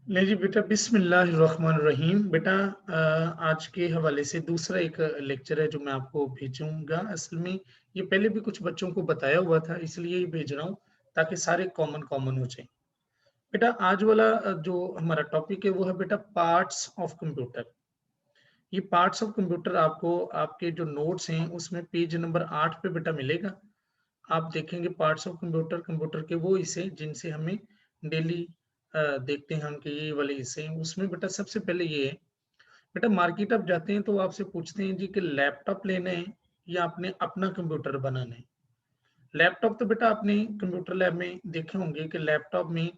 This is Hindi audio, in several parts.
नहीं जी बेटा, बिस्मिल्लाहिर्रहमानिर्रहीम। बेटा आज के हवाले से दूसरा एक लेक्चर है जो मैं आपको भेजूँगा। असल में ये पहले भी कुछ बच्चों को बताया हुआ था, इसलिए ये भेज रहा हूँ ताकि सारे कॉमन कॉमन हो जाएँ। बेटा आज वाला जो हमारा टॉपिक है वो है बेटा पार्ट्स ऑफ कंप्यूटर। ये पार्ट्स ऑफ कंप्यूटर आपको आपके जो नोट्स हैं उसमें पेज नंबर 8 पे बेटा मिलेगा। आप देखेंगे पार्ट्स ऑफ कंप्यूटर, कंप्यूटर के वो हिस्से जिनसे हमें डेली देखते हैं हम कि ये वाले हिस्से हैं। उसमें बेटा सबसे पहले ये है, बेटा मार्केट आप जाते हैं तो आपसे पूछते हैं जी कि लैपटॉप लेना है या आपने अपना कंप्यूटर बनाना है। लैपटॉप तो बेटा आपने कंप्यूटर लैब में देखे होंगे कि लैपटॉप में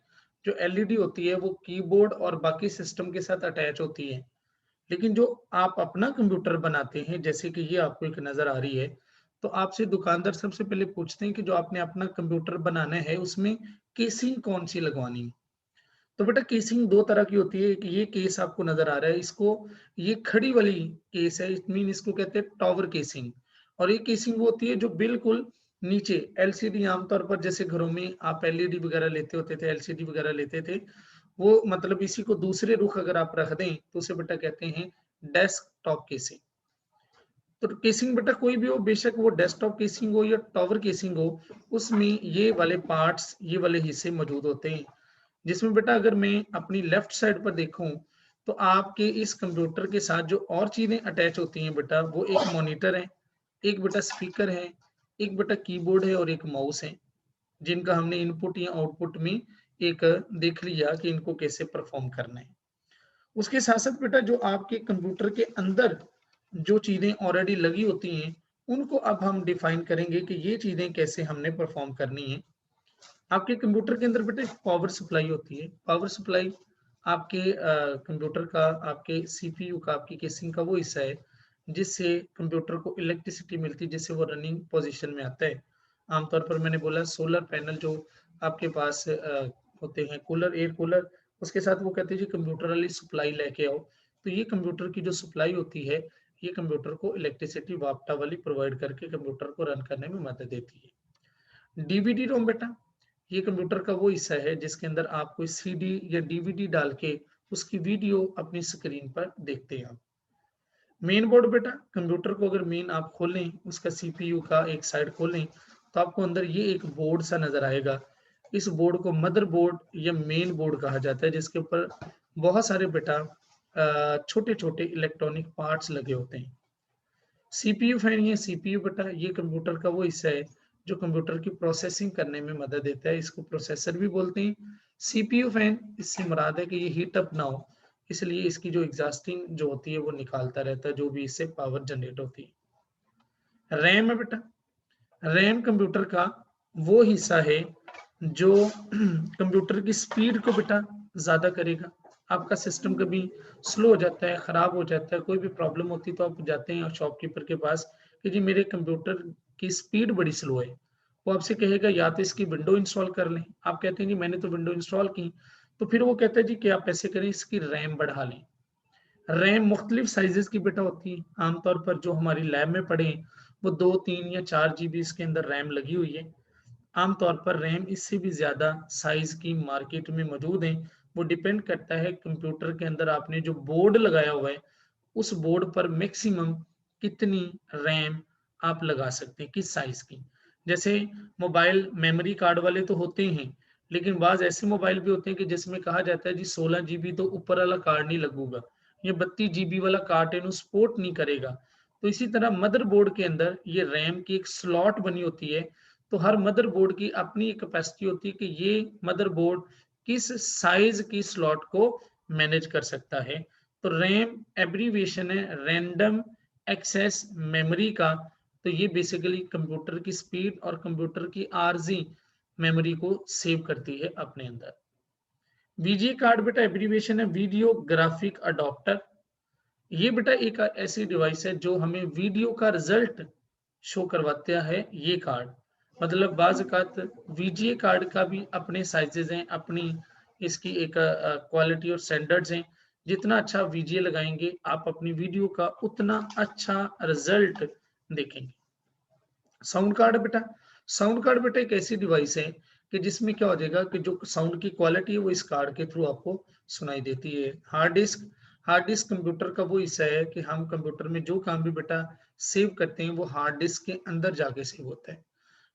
जो एलईडी होती है वो कीबोर्ड और बाकी सिस्टम के साथ अटैच होती है। लेकिन जो आप अपना कंप्यूटर बनाते हैं, जैसे कि ये आपको एक नज़र आ रही है, तो आपसे दुकानदार सबसे पहले पूछते हैं कि जो आपने अपना कंप्यूटर बनाना है, उसमें केसिंग कौन-सी लगवानी है? तो बेटा केसिंग 2 तरह की होती है, एक ये केस आपको नज़र आ रहा है, इसको ये खड़ी वाली केस है, इट मीन इसको कहते हैं टॉवर केसिंग। और ये केसिंग वो होती है जो बिल्कुल नीचे एलसीडी आमतौर पर जैसे घरों में आप एलईडी वगैरह लेते होते थे, एलसीडी वगैरह लेते थे, वो मतलब इसी को दूसरे रुख अगर आप रख दें, तो उसे बेटा कहते हैं डेस्कटॉप केसिंग। तो केसिंग बेटा कोई भी हो, बेशक वो डेस्कटॉप केसिंग हो या टॉवर केसिंग हो, उसमें ये वाले पार्ट्स, ये वाले हिस्से मौजूद होते हैं। जिसमें बेटा अगर मैं अपनी लेफ्ट साइड पर देखूं तो आपके इस कंप्यूटर के साथ जो और चीजें अटैच होती हैं बेटा, वो एक मॉनिटर है, एक बेटा स्पीकर है, एक बेटा कीबोर्ड है और एक माउस है, जिनका हमने इनपुट या आउटपुट में एक देख लिया कि इनको कैसे परफॉर्म करना है। उसके साथ साथ बेटा जो आपके कंप्यूटर के अंदर जो चीजें ऑलरेडी लगी होती हैं, उनको अब हम डिफाइन करेंगे कि ये चीजें कैसे हमने परफॉर्म करनी है। आपके कंप्यूटर के अंदर बेटा एक पावर सप्लाई होती है। पावर सप्लाई आपके कंप्यूटर का, आपके सीपीयू का, आपकी केसिंग का वो हिस्सा है, जिससे कंप्यूटर को इलेक्ट्रिसिटी मिलती है, जिससे वो रनिंग पोज़ीशन में आता है। आमतौर पर मैंने बोला सोलर पैनल जो आपके पास होते हैं, कूलर, एयर कूलर, उसके साथ वो कहते हैं जी कंप्यूटर वाली सप्लाई लेके आओ। तो ये कंप्यूटर की जो सप्लाई होती है, ये कंप्यूटर को इलेक्ट्रिसिटी वापटा वाली प्रोवाइड करके कंप्यूटर को रन करने में मदद देती है। डीवीडी रोम बेटा, ये कंप्यूटर का वो हिस्सा है जिसके अंदर आप कोई सीडी या डीवीडी डाल के उसकी वीडियो अपनी स्क्रीन पर देखते हैं। मेन बोर्ड बेटा, कंप्यूटर को अगर मेन आप खोलें, उसका सीपीयू का एक साइड खोलें, तो आपको अंदर ये एक बोर्ड सा नजर आएगा। इस बोर्ड को मदरबोर्ड या मेन बोर्ड कहा जाता है, जिसके ऊपर बहुत सारे बेटा छोटे छोटे इलेक्ट्रॉनिक पार्ट्स लगे होते हैं। सीपीयू फैन, ये सीपीयू बेटा ये कंप्यूटर का वो हिस्सा है जो कंप्यूटर की प्रोसेसिंग करने में मदद देता है, इसको प्रोसेसर भी बोलते हैं। सीपीयू फैन, इससे मुराद है कि ये हीट अप ना हो, इसलिए इसकी जो एग्जॉस्टिंग जो होती है वो निकालता रहता है, जो भी इससे पावर जनरेट होती है। रैम है बेटा, रैम कंप्यूटर का वो हिस्सा है जो कंप्यूटर की स्पीड को बेटा ज्यादा करेगा। आपका सिस्टम कभी स्लो हो जाता है, खराब हो जाता है, कोई भी प्रॉब्लम होती है, तो आप जाते हैं शॉपकीपर के पास कि जी मेरे कंप्यूटर की स्पीड बड़ी स्लो है। वो आपसे कहेगा या तो इसकी विंडो इंस्टॉल कर लें। आप कहते हैं जी मैंने तो विंडो इंस्टॉल की, तो फिर वो कहता है जी कि आप ऐसे करें, इसकी रैम बढ़ा लें। रैम मुख्तलिफ साइजेस की बेटा होती है। आमतौर पर जो हमारी लैब में पड़े हैं, वो 2, 3 या 4 जीबी इसके अंदर रैम लगी हुई है। आमतौर पर रैम इससे भी ज़्यादा साइज़ की मार्केट में मौजूद हैं। वो डिपेंड करता है कंप्यूटर के अंदर आपने जो बोर्ड लगाया हुआ है, उस बोर्ड पर मैक्सिमम कितनी रैम आप लगा सकते हैं, किस साइज़ की। जैसे मोबाइल मेमोरी कार्ड वाले तो होते ही हैं, लेकिन बाज़ ऐसे मोबाइल भी होते हैं कि जिसमें कहा जाता है जी 16 जीबी तो ऊपर वाला कार्ड नहीं लगूगा, या 32 जीबी वाला कार्ड इन्हें सपोर्ट नहीं करेगा। तो इसी तरह मदरबोर्ड के अंदर ये रैम की एक स्लॉट बनी होती है। तो हर मदरबोर्ड की अपनी एक कैपेसिटी होती है कि ये मदरबोर्ड किस साइज की स्लॉट को मैनेज कर सकता है। तो रैम एब्रीविएशन है रैंडम एक्सेस मेमोरी का। तो ये बेसिकली कंप्यूटर की स्पीड और कंप्यूटर की आरजी मेमोरी को सेव करती है अपने अंदर। वीजीए कार्ड बेटा एब्रीविएशन है वीडियो ग्राफिक अडॉप्टर। ये बेटा एक ऐसी डिवाइस है जो हमें वीडियो का रिजल्ट शो करवाता है। ये कार्ड मतलब बाज़ औक़ात वीजीए कार्ड का भी अपने साइजेज़ हैं, अपनी इसकी एक क्वालिटी और स्टैंडर्ड्स हैं। जितना अच्छा वीजीए लगाएँगे, आप अपनी वीडियो का उतना अच्छा रिजल्ट देखेंगे। साउंड कार्ड बेटा, साउंड कार्ड बेटा एक ऐसी डिवाइस है कि जिसमें क्या हो जाएगा कि जो साउंड की क्वालिटी है वो इस कार्ड के थ्रू आपको सुनाई देती है। हार्ड डिस्क कंप्यूटर का वो हिस्सा है कि हम कंप्यूटर में जो काम भी बेटा सेव करते हैं वो हार्ड डिस्क के अंदर जाके सेव होता है।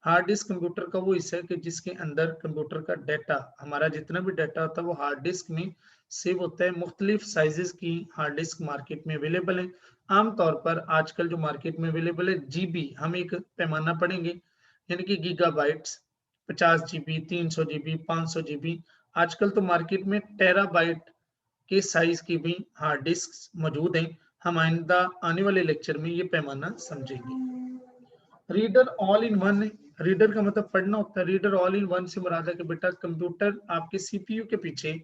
हार्ड डिस्क कंप्यूटर का वो हिस्सा है कि जिसके अंदर कंप्यूटर का डाटा, हमारा जितना भी डाटा होता है वो हार्ड डिस्क में सेव होता है। मुख्तलिफ साइजेस की हार्ड डिस्क मार्केट में अवेलेबल है। आमतौर पर आजकल जो मार्केट में अवेलेबल है जीबी, हम एक पैमाना पढ़ेंगे यानी कि गीगाबाइट्स, 50 GB, 300 GB, 500 GB। आजकल तो मार्केट में टेराबाइट के साइज की भी हार्ड डिस्क मौजूद हैं। हम आइंदा आने वाले लेक्चर में ये पैमाना समझेंगे। Reader all in one, reader का मतलब पढ़ना होता है। रीडर ऑल इन वन से मुराद है कि बेटा कंप्यूटर आपके सीपीयू के पीछे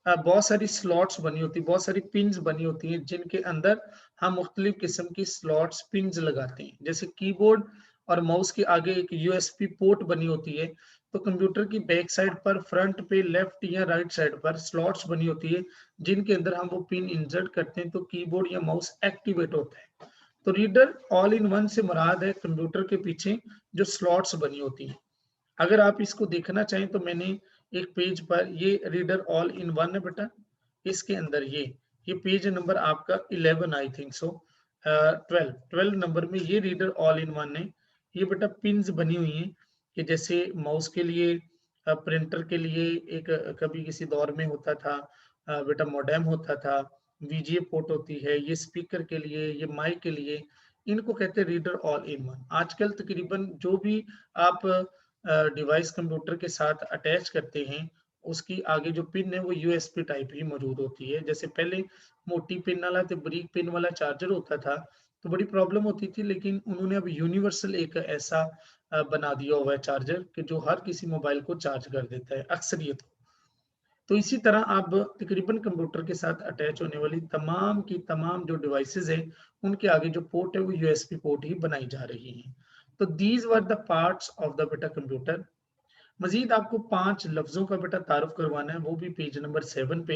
बहुत सारी स्लॉट्स बनी होती है, बहुत सारी पिन्स बनी होती हैं जिनके अंदर हम मुख्तलिफ किस्म की स्लॉट्स पिन्स लगाते हैं। जैसे कीबोर्ड और माउस के आगे एक यूएसबी पोर्ट बनी होती है, तो कंप्यूटर की बैक साइड पर, फ्रंट पे, लेफ्ट या राइट साइड पर स्लॉट्स बनी होती है जिनके अंदर हम वो पिन इंसर्ट करते हैं तो कीबोर्ड या माउस एक्टिवेट होता है। तो रीडर ऑल इन वन से मुराद है कंप्यूटर के पीछे जो स्लॉट्स बनी होती हैं। अगर आप इसको देखना चाहें तो मैंने एक पेज पर, ये रीडर ऑल इन वन है बेटा, इसके अंदर ये पेज नंबर आपका 11 आई थिंक सो, 12 नंबर में ये रीडर ऑल इन वन है। ये बेटा पिन्स बनी हुई हैं कि जैसे माउस के लिए, प्रिंटर के लिए एक कभी किसी दौर में होता था, बेटा मॉडेम होता था, वीजीए पोर्ट होती है, ये स्पीकर के लिए, ये माइक के लिए, इनको कहते हैं रीडर ऑल इन वन। आजकल तकरीबन जो भी आप डिवाइस कंप्यूटर के साथ अटैच करते हैं उसकी आगे जो पिन है वो यूएसबी टाइप ही मौजूद होती है। जैसे पहले मोटी पिन वाला तो बारीक पिन वाला चार्जर होता था तो बड़ी प्रॉब्लम होती थी, लेकिन उन्होंने अब यूनिवर्सल एक ऐसा बना दिया हुआ है चार्जर कि जो हर किसी मोबाइल को चार्ज कर देता है अक्सरियत को। तो इसी तरह अब तकरीबन कंप्यूटर के साथ अटैच होने वाली तमाम की तमाम जो डिवाइसेस हैं उनके आगे जो पोर्ट है वो यूएसबी पोर्ट ही बनाई जा रही हैं। तो these were the parts of the बेटा कंप्यूटर। मजीद आपको 5 लफ्जों का बेटा तारुफ करवाना है, वो भी पेज नंबर 7 पे।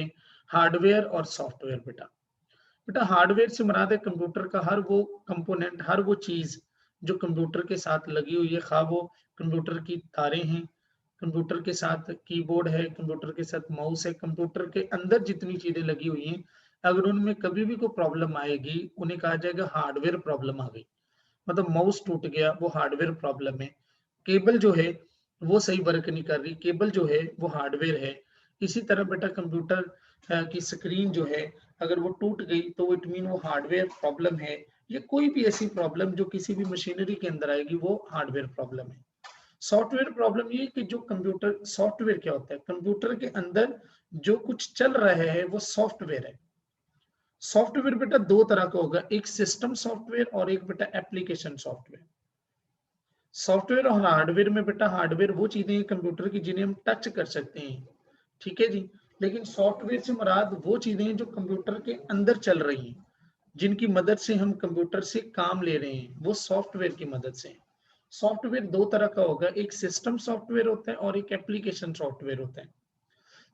हार्डवेयर और सॉफ्टवेयर बेटा, हार्डवेयर से मुराद है कंप्यूटर का हर वो कंपोनेंट, हर वो चीज जो कंप्यूटर के साथ लगी हुई है, खा वो कंप्यूटर की तारें हैं, कंप्यूटर के साथ कीबोर्ड है, कंप्यूटर के साथ माउस है, कंप्यूटर के अंदर जितनी चीजें लगी हुई हैं, अगर उनमें कभी भी कोई प्रॉब्लम आएगी उन्हें कहा जाएगा हार्डवेयर प्रॉब्लम आ गई। मतलब माउस टूट गया वो हार्डवेयर प्रॉब्लम है। केबल जो है वो सही वर्क नहीं कर रही, केबल जो है वो हार्डवेयर है। इसी तरह बेटा कंप्यूटर की स्क्रीन जो है अगर वो टूट गई तो इट मीन वो हार्डवेयर प्रॉब्लम है। ये कोई भी ऐसी प्रॉब्लम जो किसी भी मशीनरी के अंदर आएगी वो हार्डवेयर प्रॉब्लम है। सॉफ्टवेयर प्रॉब्लम ये कि जो कंप्यूटर, सॉफ्टवेयर क्या होता है, कंप्यूटर के अंदर जो कुछ चल रहा है वो सॉफ्टवेयर है। सॉफ्टवेयर बेटा दो तरह का होगा, एक सिस्टम सॉफ्टवेयर और एक बेटा एप्लीकेशन सॉफ्टवेयर। सॉफ्टवेयर और हार्डवेयर में बेटा, हार्डवेयर वो चीजें हैं कंप्यूटर की जिन्हें हम टच कर सकते हैं, ठीक है जी। लेकिन सॉफ्टवेयर से मुराद वो चीजें हैं जो कंप्यूटर के अंदर चल रही हैं, जिनकी मदद से हम कंप्यूटर से काम ले रहे हैं, वो सॉफ्टवेयर की मदद से। सॉफ्टवेयर दो तरह का होगा, एक सिस्टम सॉफ्टवेयर होता है और एक एप्लीकेशन सॉफ्टवेयर होता है।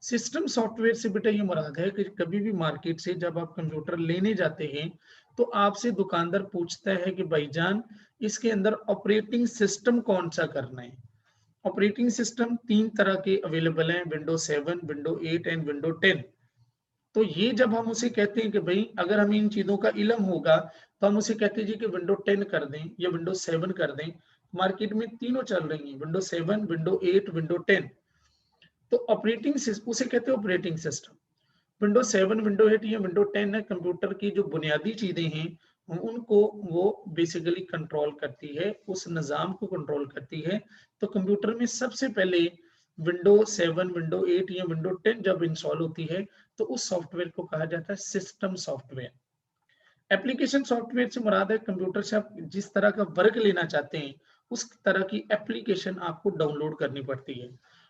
सिस्टम सॉफ्टवेयर से बेटा ये मुराद है कि कभी भी मार्केट से जब आप कंप्यूटर लेने जाते हैं तो आपसे दुकानदार पूछता है कि भाईजान इसके अंदर ऑपरेटिंग सिस्टम कौन सा करना है। ऑपरेटिंग सिस्टम 3 तरह के अवेलेबल हैं, विंडो 7, विंडो 8 एंड विंडो 10। तो ये जब हम उसे कहते हैं कि भाई अगर हमें इन चीजों का इल्म होगा तो हम उसे कहते हैं जी कि विंडो 10 कर दें या विंडो 7 कर दें। मार्केट में तीनों चल रही हैं, विंडो 7, विंडो 8, विंडो 10। तो ऑपरेटिंग उसे कहते हैं ऑपरेटिंग सिस्टम। विंडो 7, विंडो 8 या विंडो 10 है, कंप्यूटर की जो बुनियादी चीजें हैं उनको वो बेसिकली कंट्रोल करती है, उस निज़ाम को कंट्रोल करती है। तो कंप्यूटर में सबसे पहले विंडो 7, विंडो 8 या विंडो 10 जब इंस्टॉल होती है तो उस सॉफ्टवेयर को कहा जाता है सिस्टम सॉफ्टवेयर। एप्लीकेशन सॉफ्टवेयर से मुराद है कंप्यूटर से आप जिस तरह का वर्क लेना चाहते हैं उस तरह की एप्लीकेशन आपको डाउनलोड करनी पड़ती है।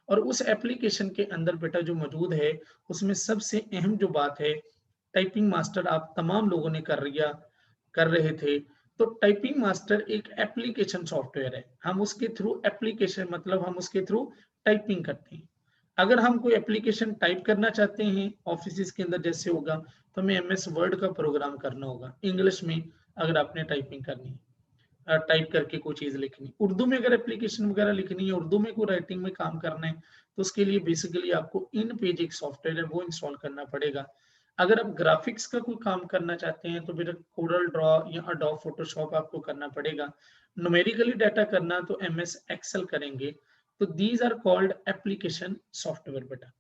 और उस एप्लीकेशन के अंदर बेटा जो मौजूद है उसमें सबसे अहम जो बात है, टाइपिंग मास्टर आप तमाम लोगों ने कर रहे थे। तो टाइपिंग मास्टर एक एप्लीकेशन सॉफ्टवेयर है, हम उसके थ्रू एप्लीकेशन मतलब हम उसके थ्रू टाइपिंग करते हैं। अगर हम कोई एप्लीकेशन टाइप करना चाहते हैं ऑफिस के अंदर जैसे होगा तो हमें MS वर्ड का प्रोग्राम करना होगा, इंग्लिश में अगर आपने टाइपिंग करनी है। टाइप करके कोई चीज लिखनी, उर्दू में अगर एप्लीकेशन वगैरह लिखनी है, उर्दू में कोई राइटिंग में काम करना है, तो उसके लिए बेसिकली आपको इन पेज एक सॉफ्टवेयर है वो इंस्टॉल करना पड़ेगा। अगर आप ग्राफिक्स का कोई काम करना चाहते हैं तो फिर कोरल ड्रॉ या अडोब फोटोशॉप आपको करना पड़ेगा। न्यूमेरिकली डाटा करना तो एमएस एक्सेल करेंगे। तो these are called application software बेटा।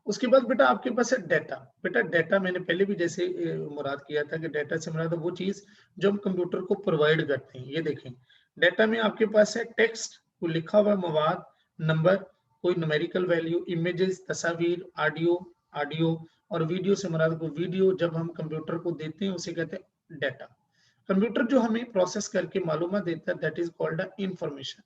उसके बाद बेटा आपके पास है डाटा। बेटा डाटा मैंने पहले भी जैसे मुराद किया था कि डाटा से मुराद वो चीज जो हम कंप्यूटर को प्रोवाइड करते हैं। ये देखें, डाटा में आपके पास है टेक्स्ट, कोई लिखा हुआ मवाद, नंबर, कोई न्यूमेरिकल वैल्यू, इमेजेस, तस्वीर, ऑडियो, ऑडियो और वीडियो से मुराद को वीडियो जब हम कंप्यूटर को देते हैं उसे कहते हैं डाटा। कंप्यूटर जो हमें प्रोसेस करके मालूमात देता है that is called a information.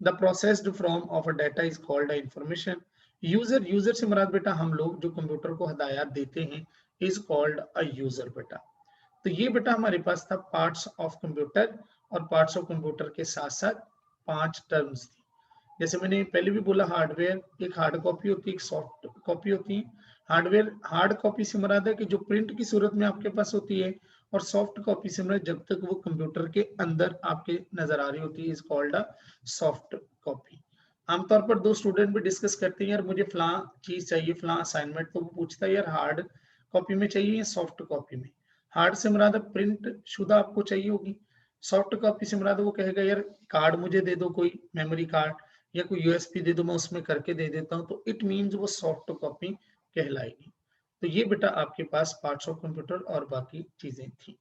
The processed form of a data is called a information. User से मुराद बेटा हम लोग जो कंप्यूटर को हदायत देते हैं इज कॉल्ड अ यूजर बेटा। तो ये बेटा हमारे पास था पार्ट्स ऑफ कंप्यूटर, और पार्ट्स ऑफ कंप्यूटर के साथ साथ 5 टर्म्स थी। जैसे मैंने पहले भी बोला, हार्डवेयर एक हार्ड कॉपी होती है, एक सॉफ्ट कॉपी होती है। हार्डवेयर हार्ड कॉपी से मुराद है कि जो प्रिंट की सूरत में आपके पास होती है, और सॉफ्ट कॉपी से मुराद जब तक वो कंप्यूटर के अंदर आपके नजर आ रही होती है is called a soft copy. आमतौर पर दो स्टूडेंट भी डिस्कस करते हैं यार मुझे फलां चीज चाहिए, फलां असाइनमेंट, तो वो पूछता है यार हार्ड कॉपी में चाहिए या सॉफ्ट कॉपी में। हार्ड से मुराद है प्रिंट शुदा आपको चाहिए होगी, सॉफ्ट कॉपी से मुराद वो कहेगा यार कार्ड मुझे दे दो, कोई मेमोरी कार्ड या कोई यूएसपी दे दो, मैं उसमें करके दे देता हूँ, तो इट मीन्स वो सॉफ्ट कॉपी कहलाएगी। तो ये बेटा आपके पास पार्ट्स ऑफ कंप्यूटर और बाकी चीजें थी।